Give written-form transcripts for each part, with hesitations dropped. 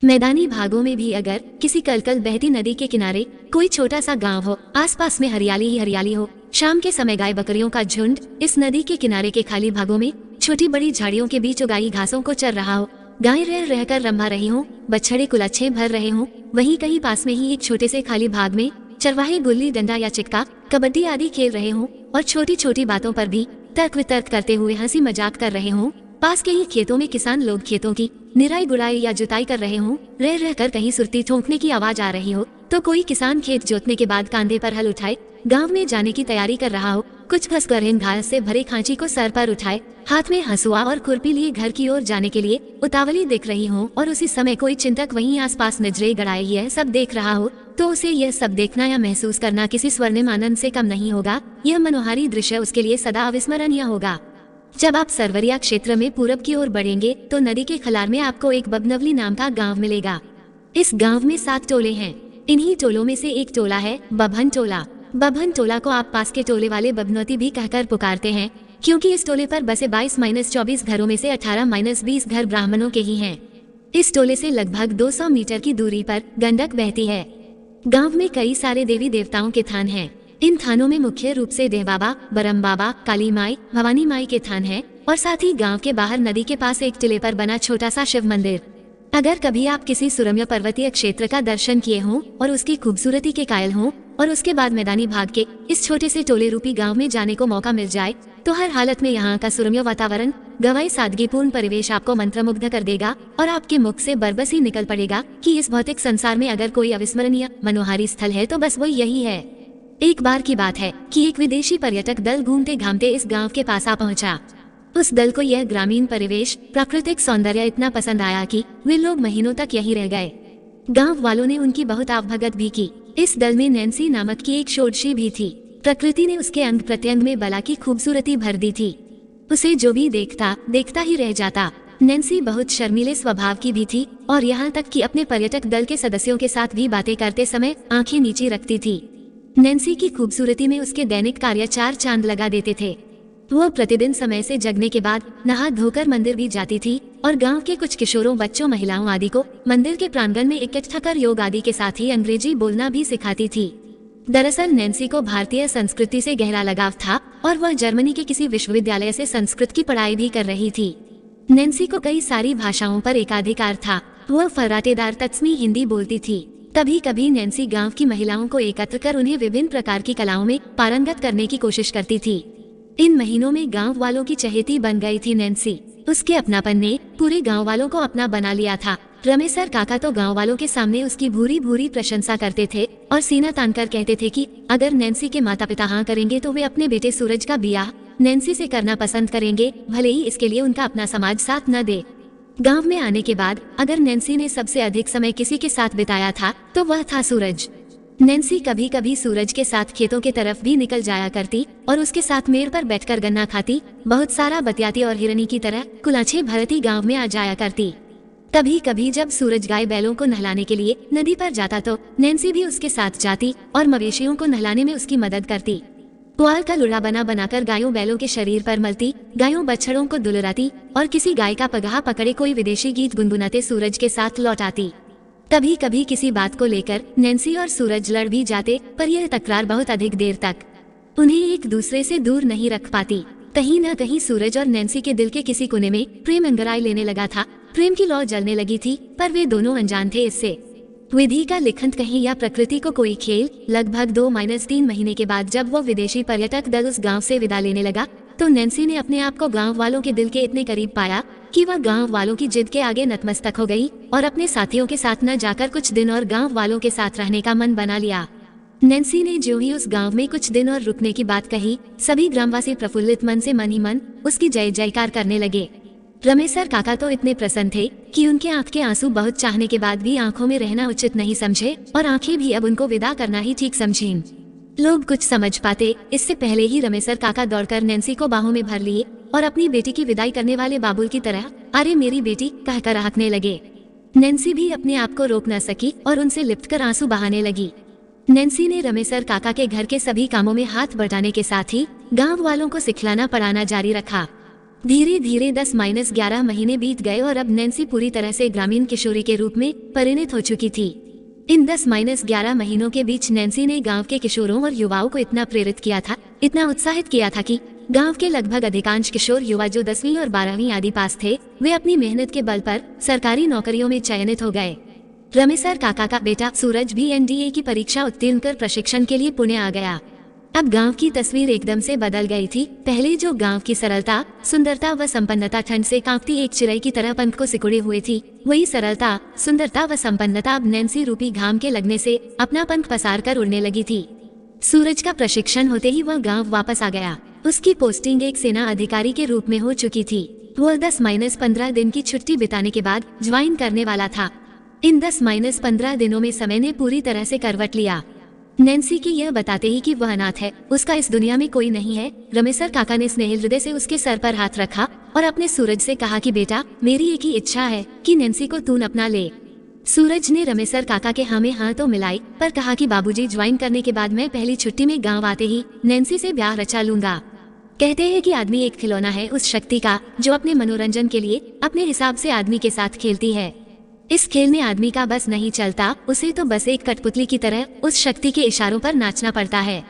मैदानी भागों में भी अगर किसी कलकल बहती नदी के किनारे कोई छोटा सा गांव हो, आसपास में हरियाली ही हरियाली हो, शाम के समय गाय बकरियों का झुंड इस नदी के किनारे के खाली भागों में छोटी बड़ी झाड़ियों के बीच उगाई घासों को चर रहा हो, गाय रह रहकर रंभा रही हो, बछड़े कुलच्छे भर रहे हो, वहीं कहीं पास में ही एक छोटे से खाली भाग में चरवाहे गुल्ली डंडा या चिक्का कबड्डी आदि खेल रहे हो और छोटी छोटी बातों पर भी तर्क वितर्क करते हुए हंसी मजाक कर रहे हो। पास के ही खेतों में किसान लोग खेतों की निराई गुड़ाई या जुताई कर रहे हो, रह रहकर कहीं सुरती ठोंकने की आवाज आ रही हो तो कोई किसान खेत जोतने के बाद कांधे पर हल उठाए गांव में जाने की तैयारी कर रहा हो, कुछ खसखरेन घास से भरे खांची को सर पर उठाए हाथ में हंसुआ और खुरपी लिए घर की ओर जाने के लिए उतावली दिख रही हो और उसी समय कोई चिंतक वहीं आसपास नजरे गड़ाए यह सब देख रहा हो तो उसे यह सब देखना या महसूस करना किसी स्वर्णिम आनंद से कम नहीं होगा। यह मनोहारी दृश्य उसके लिए सदा अविस्मरणीय होगा। जब आप सरवरिया क्षेत्र में पूरब की ओर बढ़ेंगे तो नदी के खलार में आपको एक बबनवली नाम का गांव मिलेगा। इस गांव में 7 टोले हैं। इन्हीं टोलों में से एक टोला है बभन टोला। बभन टोला को आप पास के टोले वाले बभनौती भी कहकर पुकारते हैं, क्योंकि इस टोले पर बसे 22-24 घरों में से 18-20 घर ब्राह्मणों के ही हैं। इस टोले से लगभग 200 मीटर की दूरी पर गंडक बहती है। गांव में कई सारे देवी देवताओं के थान हैं। इन थानों में मुख्य रूप से देव बाबा, बरम बाबा, काली माई, भवानी माई के थान हैं और साथ ही गांव के बाहर नदी के पास एक टिले पर बना छोटा सा शिव मंदिर। अगर कभी आप किसी सुरम्य पर्वतीय क्षेत्र का दर्शन किए हों और उसकी खूबसूरती के कायल हों और उसके बाद मैदानी भाग के इस छोटे से टोले रूपी गांव में जाने को मौका मिल जाए तो हर हालत में यहाँ का सुरम्य वातावरण, गवाई सादगीपूर्ण परिवेश आपको मंत्रमुग्ध कर देगा और आपके मुख से बरबस ही निकल पड़ेगा कि इस भौतिक संसार में अगर कोई अविस्मरणीय मनोहारी स्थल है तो बस वो यही है। एक बार की बात है कि एक विदेशी पर्यटक दल घूमते घामते इस गांव के पास आ पहुंचा। उस दल को यह ग्रामीण परिवेश, प्राकृतिक सौंदर्य इतना पसंद आया कि वे लोग महीनों तक यहीं रह गए। गांव वालों ने उनकी बहुत आवभगत भी की। इस दल में नैन्सी नामक की एक षोडशी भी थी। प्रकृति ने उसके अंग प्रत्यंग में बला की खूबसूरती भर दी थी। उसे जो भी देखता देखता ही रह जाता। नैन्सी बहुत शर्मीले स्वभाव की भी थी और यहाँ तक कि अपने पर्यटक दल के सदस्यों के साथ भी बातें करते समय आंखें नीची रखती थी। नैन्सी की खूबसूरती में उसके दैनिक कार्य 4 चांद लगा देते थे। वो प्रतिदिन समय से जगने के बाद नहा धोकर मंदिर भी जाती थी और गांव के कुछ किशोरों, बच्चों, महिलाओं आदि को मंदिर के प्रांगण में इकट्ठा कर योग आदि के साथ ही अंग्रेजी बोलना भी सिखाती थी। दरअसल नैन्सी को भारतीय संस्कृति से गहरा लगाव था और वह जर्मनी के किसी विश्वविद्यालय से संस्कृत की पढ़ाई भी कर रही थी। नैन्सी को कई सारी भाषाओं पर एकाधिकार था। वह फर्राटेदार तत्समी हिंदी बोलती थी। कभी कभी नैन्सी गांव की महिलाओं को एकत्र कर उन्हें विभिन्न प्रकार की कलाओं में पारंगत करने की कोशिश करती थी। इन महीनों में गांव वालों की चहेती बन गई थी नैन्सी। उसके अपनापन ने पूरे गांव वालों को अपना बना लिया था। रमेसर काका तो गांव वालों के सामने उसकी भूरी भूरी प्रशंसा करते थे और सीना तानकर कहते थे कि अगर नैन्सी के माता पिता हाँ करेंगे तो वे अपने बेटे सूरज का ब्याह नैन्सी से करना पसंद करेंगे, भले ही इसके लिए उनका अपना समाज साथ न दे। गांव में आने के बाद अगर नैन्सी ने सबसे अधिक समय किसी के साथ बिताया था तो वह था सूरज। नैन्सी कभी कभी सूरज के साथ खेतों के तरफ भी निकल जाया करती और उसके साथ मेड़ पर बैठकर गन्ना खाती, बहुत सारा बतियाती और हिरनी की तरह कुलाछे भरती गांव में आ जाया करती। कभी कभी जब सूरज गाय बैलों को नहलाने के लिए नदी पर जाता तो नैन्सी भी उसके साथ जाती और मवेशियों को नहलाने में उसकी मदद करती। पुआल का लुड़ा बनाकर गायों बैलों के शरीर पर मलती, गायों बछड़ों को दुलराती और किसी गाय का पगहा पकड़े कोई विदेशी गीत गुनगुनाते सूरज के साथ लौट आती। कभी कभी किसी बात को लेकर नैन्सी और सूरज लड़ भी जाते, पर यह तकरार बहुत अधिक देर तक उन्हें एक दूसरे से दूर नहीं रख पाती। कहीं न कहीं सूरज और नैन्सी के दिल के किसी कोने में प्रेम अंगराई लेने लगा था। प्रेम की लौ जलने लगी थी, पर वे दोनों अनजान थे इससे। विधि का लिखन कहीं या प्रकृति को कोई खेल। लगभग 2-3 महीने के बाद जब वो विदेशी पर्यटक दल उस गांव से विदा लेने लगा तो नैन्सी ने अपने आप को गांव वालों के दिल के इतने करीब पाया कि वह गांव वालों की जिद के आगे नतमस्तक हो गई और अपने साथियों के साथ न जाकर कुछ दिन और गांव वालों के साथ रहने का मन बना लिया। नैन्सी ने जो ही उस गांव में कुछ दिन और रुकने की बात कही, सभी ग्रामवासी प्रफुल्लित मन से मन ही मन उसकी जय जयकार करने लगे। रमेसर काका तो इतने प्रसन्न थे कि उनके आंख के आंसू बहुत चाहने के बाद भी आंखों में रहना उचित नहीं समझे और आंखें भी अब उनको विदा करना ही ठीक समझें। लोग कुछ समझ पाते इससे पहले ही रमेसर काका दौड़कर नैन्सी को बाहों में भर लिए और अपनी बेटी की विदाई करने वाले बाबुल की तरह अरे मेरी बेटी कहकर हंसने लगे। नैन्सी भी अपने आप को रोक न सकी और उनसे लिपटकर आंसू बहाने लगी। नैन्सी ने रमेसर काका के घर के सभी कामों में हाथ बटाने के साथ ही गांव वालों को सिखलाना पढ़ाना जारी रखा। धीरे धीरे 10-11 महीने बीत गए और अब नैन्सी पूरी तरह से ग्रामीण किशोरी के रूप में परिणत हो चुकी थी। इन 10-11 महीनों के बीच नैन्सी ने गांव के किशोरों और युवाओं को इतना प्रेरित किया था, इतना उत्साहित किया था कि गांव के लगभग अधिकांश किशोर युवा जो 10वीं और 12वीं आदि पास थे, वे अपनी मेहनत के बल पर सरकारी नौकरियों में चयनित हो गए। रमेसर काका का बेटा सूरज भी एनडीए की परीक्षा उत्तीर्ण कर प्रशिक्षण के लिए पुणे आ गया। अब गांव की तस्वीर एकदम से बदल गई थी। पहले जो गांव की सरलता, सुंदरता व संपन्नता ठंड से कांपती एक चिड़ै की तरह पंख को सिकुड़े हुए थी, वही सरलता, सुंदरता व संपन्नता अब नैन्सी रूपी घाम के लगने से अपना पंख पसार कर उड़ने लगी थी। सूरज का प्रशिक्षण होते ही वह गांव वापस आ गया। उसकी पोस्टिंग एक सेना अधिकारी के रूप में हो चुकी थी। वह 10-15 दिन की छुट्टी बिताने के बाद ज्वाइन करने वाला था। इन 10-15 दिनों में समय ने पूरी तरह से करवट लिया। नैन्सी की यह बताते ही कि वह अनाथ है, उसका इस दुनिया में कोई नहीं है, रमेसर काका ने स्नेहिल हृदय से उसके सर पर हाथ रखा और अपने सूरज से कहा कि बेटा, मेरी एक ही इच्छा है कि नैन्सी को तू अपना ले। सूरज ने रमेसर काका के हाँ में हाँ तो मिलाई, पर कहा कि बाबूजी, ज्वाइन करने के बाद मैं पहली छुट्टी में गाँव आते ही नैन्सी से ब्याह रचा लूंगा। कहते हैं कि आदमी एक खिलौना है उस शक्ति का जो अपने मनोरंजन के लिए अपने हिसाब से आदमी के साथ खेलती है। इस खेल में आदमी का बस नहीं चलता, उसे तो बस एक कठपुतली की तरह उस शक्ति के इशारों पर नाचना पड़ता है।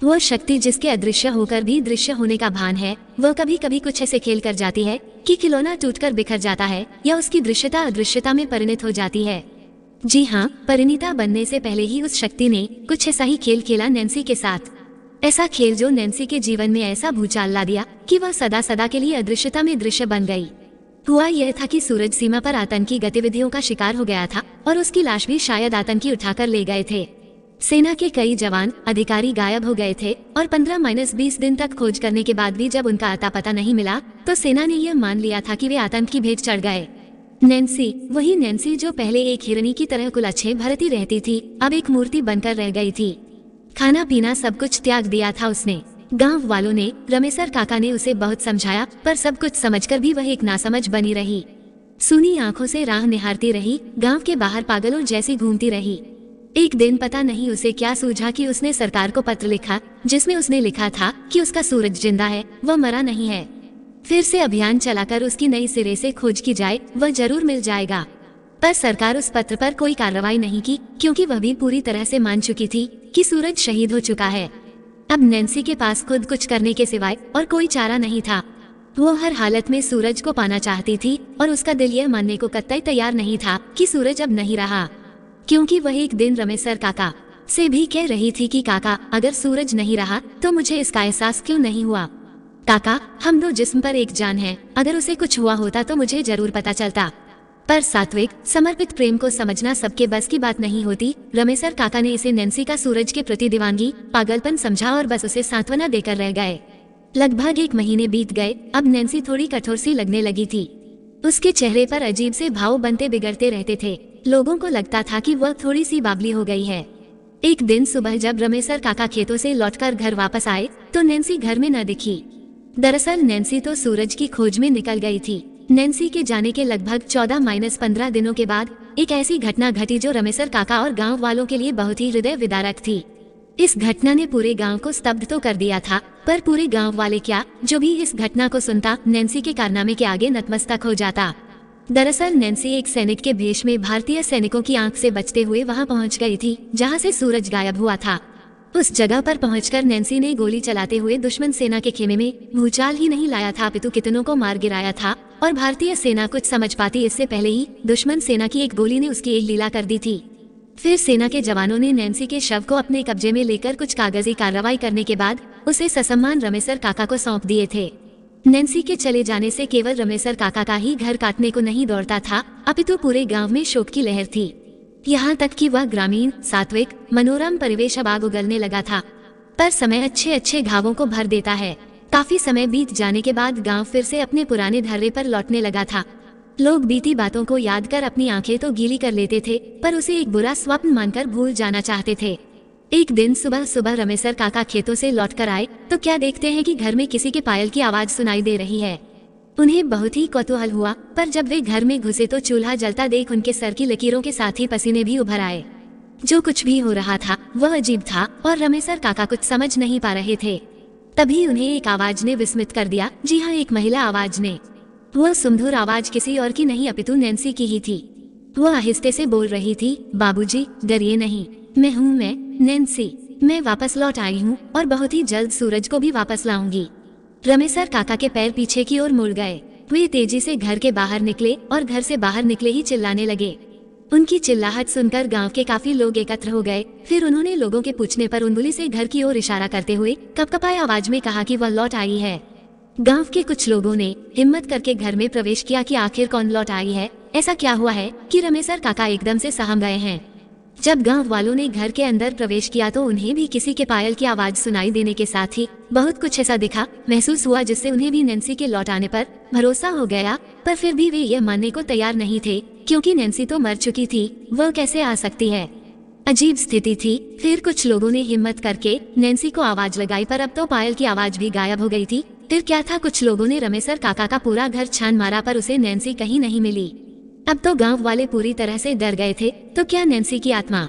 वह शक्ति जिसके अदृश्य होकर भी दृश्य होने का भान है, वह कभी कभी कुछ ऐसे खेल कर जाती है कि खिलौना टूटकर बिखर जाता है या उसकी दृश्यता अदृश्यता में परिणत हो जाती है। जी हाँ, परिणीता बनने से पहले ही उस शक्ति ने कुछ ऐसा ही खेल खेला नैन्सी के साथ। ऐसा खेल जो नैन्सी के जीवन में ऐसा भूचाल ला दिया कि वह सदा सदा के लिए अदृश्यता में दृश्य बन गई। हुआ यह था कि सूरज सीमा पर आतंकी गतिविधियों का शिकार हो गया था और उसकी लाश भी शायद आतंकी उठाकर ले गए थे। सेना के कई जवान अधिकारी गायब हो गए थे और 15-20 दिन तक खोज करने के बाद भी जब उनका अता पता नहीं मिला तो सेना ने यह मान लिया था कि वे आतंक की भेंट चढ़ गए। नैन्सी, वही नैन्सी जो पहले एक हिरणी की तरह कुलच्छे भरती रहती थी, अब एक मूर्ति बनकर रह गई थी। खाना पीना सब कुछ त्याग दिया था उसने। गांव वालों ने, रमेसर काका ने उसे बहुत समझाया, पर सब कुछ समझकर भी वह एक नासमझ बनी रही। सुनी आंखों से राह निहारती रही, गांव के बाहर पागलों जैसी घूमती रही। एक दिन पता नहीं उसे क्या सूझा कि उसने सरकार को पत्र लिखा, जिसमें उसने लिखा था कि उसका सूरज जिंदा है, वह मरा नहीं है। फिर से अभियान चलाकर उसकी नई सिरे से खोज की जाए, वह जरूर मिल जाएगा। पर सरकार उस पत्र पर कोई कार्रवाई नहीं की, क्योंकि वह भी पूरी तरह से मान चुकी थी कि सूरज शहीद हो चुका है। अब नैन्सी के पास खुद कुछ करने के सिवाय और कोई चारा नहीं था। वो हर हालत में सूरज को पाना चाहती थी और उसका दिल यह मानने को कतई तैयार नहीं था कि सूरज अब नहीं रहा, क्योंकि वह एक दिन रमेसर काका से भी कह रही थी कि काका, अगर सूरज नहीं रहा तो मुझे इसका एहसास क्यों नहीं हुआ। काका, हम दो जिस्म पर एक जान है, अगर उसे कुछ हुआ होता तो मुझे जरूर पता चलता। पर सात्विक समर्पित प्रेम को समझना सबके बस की बात नहीं होती। रमेसर काका ने इसे नैन्सी का सूरज के प्रति दीवानगी, पागलपन समझा और बस उसे सांत्वना देकर रह गए। लगभग 1 महीने बीत गए। अब नैन्सी थोड़ी कठोर सी लगने लगी थी। उसके चेहरे पर अजीब से भाव बनते बिगड़ते रहते थे। लोगों को लगता था कि वह थोड़ी सी बावली हो गई है। एक दिन सुबह जब रमेसर काका खेतों से लौटकर घर वापस आए तो नैन्सी घर में न दिखी। दरअसल नैन्सी तो सूरज की खोज में निकल गई थी। नैन्सी के जाने के लगभग 14-15 दिनों के बाद एक ऐसी घटना घटी जो रमेसर काका और गांव वालों के लिए बहुत ही हृदय विदारक थी। इस घटना ने पूरे गांव को स्तब्ध तो कर दिया था, पर पूरे गांव वाले क्या, जो भी इस घटना को सुनता नैन्सी के कारनामे के आगे नतमस्तक हो जाता। दरअसल नैन्सी एक सैनिक के भेष में भारतीय सैनिकों की आंख से बचते हुए वहां पहुंच गई थी जहां से सूरज गायब हुआ था। उस जगह पर पहुंचकर नैन्सी ने गोली चलाते हुए दुश्मन सेना के खेमे में भूचाल ही नहीं लाया था, अपितु कितनों को मार गिराया था। और भारतीय सेना कुछ समझ पाती इससे पहले ही दुश्मन सेना की एक गोली ने उसकी एक लीला कर दी थी। फिर सेना के जवानों ने नैन्सी के शव को अपने कब्जे में लेकर कुछ कागजी कार्रवाई करने के बाद उसे ससम्मान रमेसर काका को सौंप दिए थे। नैन्सी के चले जाने से केवल रमेसर काका का ही घर काटने को नहीं दौड़ता था, अपितु पूरे गांव में शोक की लहर थी। यहाँ तक कि वह ग्रामीण, सात्विक, मनोरम परिवेश अब आग उगलने लगा था। पर समय अच्छे अच्छे घावों को भर देता है। काफी समय बीत जाने के बाद गांव फिर से अपने पुराने ढर्रे पर लौटने लगा था। लोग बीती बातों को याद कर अपनी आंखें तो गीली कर लेते थे, पर उसे एक बुरा स्वप्न मानकर भूल जाना चाहते थे। एक दिन सुबह सुबह रमेसर काका खेतों से लौटकर आए तो क्या देखते हैं कि घर में किसी के पायल की आवाज सुनाई दे रही है। उन्हें बहुत ही कौतूहल हुआ, पर जब वे घर में घुसे तो चूल्हा जलता देख उनके सर की लकीरों के साथ ही पसीने भी उभर आए। जो कुछ भी हो रहा था वह अजीब था और रमेसर काका कुछ समझ नहीं पा रहे थे। तभी उन्हें एक आवाज ने विस्मित कर दिया। जी हाँ, एक महिला आवाज ने। वह सुमधुर आवाज किसी और की नहीं अपितु नैन्सी की ही थी। वह आहिस्ते से बोल रही थी, बाबूजी डरिए नहीं, मैं नैन्सी। मैं वापस लौट आई हूँ और बहुत ही जल्द सूरज को भी वापस लाऊंगी। रमेसर काका के पैर पीछे की ओर मुड़ गए। वे तेजी से घर के बाहर निकले और घर से बाहर निकले ही चिल्लाने लगे। उनकी चिल्लाहट सुनकर गांव के काफी लोग एकत्र हो गए। फिर उन्होंने लोगों के पूछने पर उंगली से घर की ओर इशारा करते हुए कपकपाए आवाज में कहा कि वह लौट आई है। गांव के कुछ लोगों ने हिम्मत करके घर में प्रवेश किया कि आखिर कौन लौट आई है, ऐसा क्या हुआ है कि रमेसर काका एकदम से सहम गए हैं। जब गांव वालों ने घर के अंदर प्रवेश किया तो उन्हें भी किसी के पायल की आवाज सुनाई देने के साथ ही बहुत कुछ ऐसा दिखा, महसूस हुआ जिससे उन्हें भी नैन्सी के लौट आने पर भरोसा हो गया। पर फिर भी वे यह मानने को तैयार नहीं थे क्योंकि नैन्सी तो मर चुकी थी, वह कैसे आ सकती है। अजीब स्थिति थी। फिर कुछ लोगों ने हिम्मत करके नैन्सी को आवाज लगाई पर अब तो पायल की आवाज भी गायब हो गई थी। फिर क्या था, कुछ लोगों ने रमेसर काका का पूरा घर छान मारा पर उसे नैन्सी कहीं नहीं मिली। अब तो गांव वाले पूरी तरह से डर गए थे। तो क्या नैन्सी की आत्मा?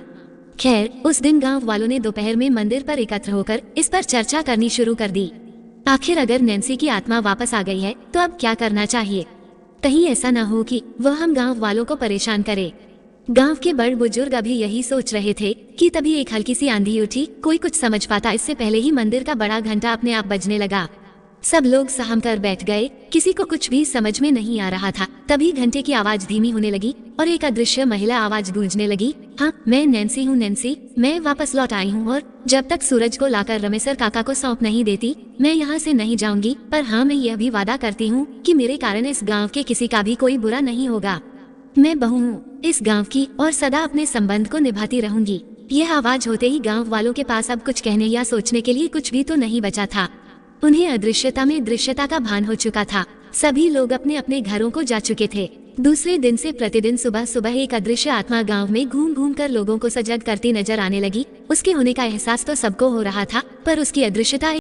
खैर, उस दिन गांव वालों ने दोपहर में मंदिर पर एकत्र होकर इस पर चर्चा करनी शुरू कर दी। आखिर अगर नैन्सी की आत्मा वापस आ गई है तो अब क्या करना चाहिए? कहीं ऐसा न हो कि वह हम गांव वालों को परेशान करे। गांव के बड़ बुजुर्ग अभी यही सोच रहे थे कि तभी एक हल्की सी आंधी उठी। कोई कुछ समझ पाता इससे पहले ही मंदिर का बड़ा घंटा अपने आप बजने लगा। सब लोग सहम कर बैठ गए। किसी को कुछ भी समझ में नहीं आ रहा था। तभी घंटे की आवाज धीमी होने लगी और एक अदृश्य महिला आवाज गूंजने लगी, हाँ, मैं नैन्सी हूँ नैन्सी, मैं वापस लौट आई हूँ और जब तक सूरज को लाकर रमेसर काका को सौंप नहीं देती मैं यहाँ से नहीं जाऊंगी। पर हाँ, मैं यह भी वादा करती हूँ कि मेरे कारण इस गाँव के किसी का भी कोई बुरा नहीं होगा। मैं बहू हूँ इस गाँव की और सदा अपने संबंध को निभाती रहूंगी। यह आवाज होते ही गाँव वालों के पास अब कुछ कहने या सोचने के लिए कुछ भी तो नहीं बचा था। उन्हें अदृश्यता में दृश्यता का भान हो चुका था। सभी लोग अपने अपने घरों को जा चुके थे। दूसरे दिन से प्रतिदिन सुबह सुबह एक अदृश्य आत्मा गांव में घूम घूम कर लोगों को सजग करती नजर आने लगी। उसके होने का एहसास तो सबको हो रहा था पर उसकी अदृश्यता